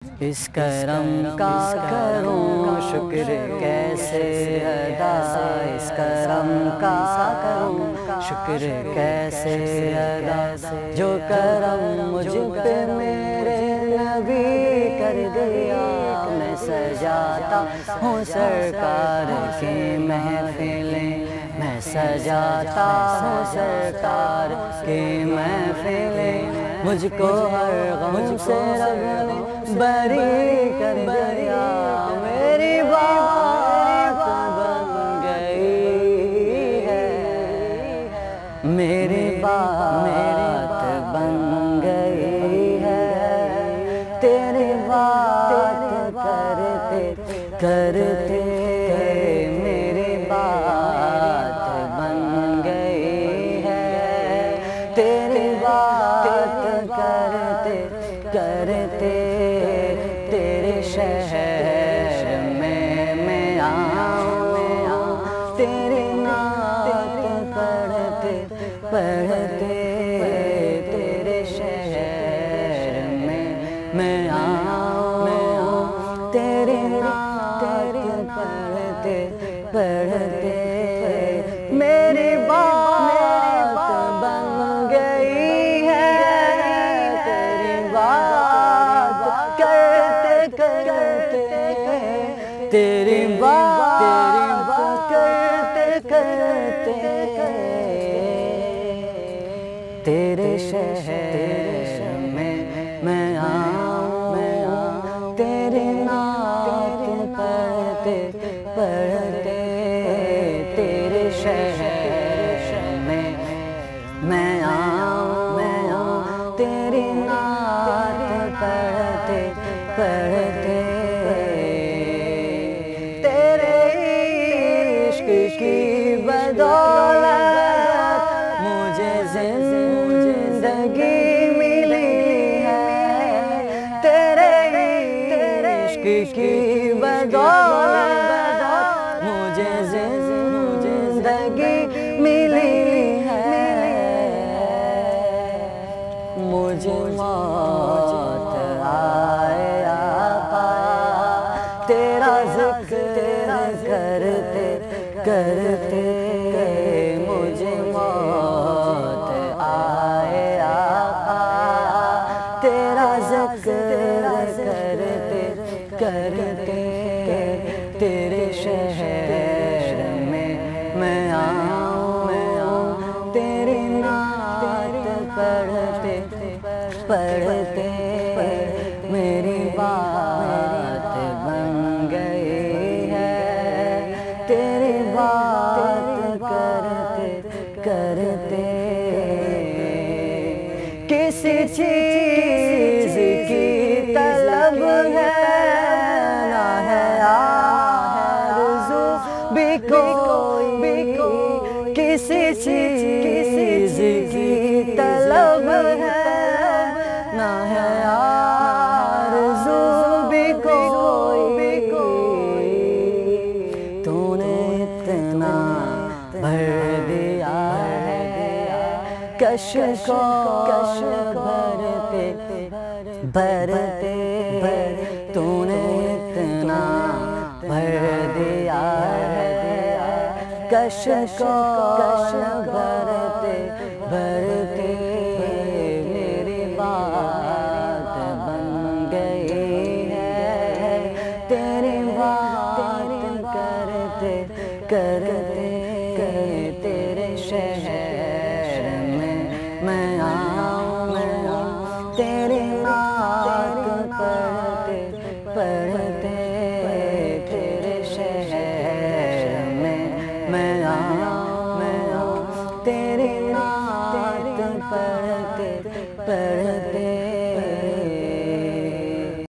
اس کرم کا کروں شکر کیسے ادا، اس کرم کا کروں شکر کیسے ادا، جو کرم مجھ پہ میرے نبی کر دیا۔ میں سجاتا ہوں سرکار کی محفلیں، میں سجاتا ہوں سرکار کی محفلیں، مجھ کو ہر غم سے رب نے بری کر دیا۔ میری بات بن گئی ہے، میری بات بن گئی ہے، تیری بات کرتے کرتے میری بات بن گئی ہے، تیری بات کرتے کرتے تیرے شہر میں آؤں، تیری نعت پڑھتے پڑھتے تیرے شہر میں آؤں، تیری نعت پڑھتے پڑھتے میری بات بن گئی ہے، تیری بات کرتے کرتے تیری بات کرتے کرتے تیرے شہر میں آؤں، تیری نعت پڑھتے پڑھتے تیرے شہر میں آؤں، تیری نعت پڑھتے پڑھتے تیرے عشق کی بدولت مجھے زندگی ملی ہے، تیرے عشق کی بدولت مجھے زندگی ملی ہے، مجھے موت آئے آقا تیرا ذکر کرتے کرتے، مجھے موت آئے آقا تیرا ذکر کرتے کرتے تیرے شہر میں آؤں، تیری نعت پڑھتے پڑھتے میری بات بن گئی ہے، تیری بات کرتے کرتے کسی چیز کی طلب ہے نہ ہے آرزو بھی کوئی، کسی چیز کی طلب ہے نہ ہے آرزو بھی کوئی، تو نے اتنا بھر دیا ہے کش کو بھرتے بھرتے، تو نے اتنا بھر دیا ہے کش کو بھرتے بھرتے میری بات بن گئی ہے، تیری بات کرتے کرتے تیرے شہر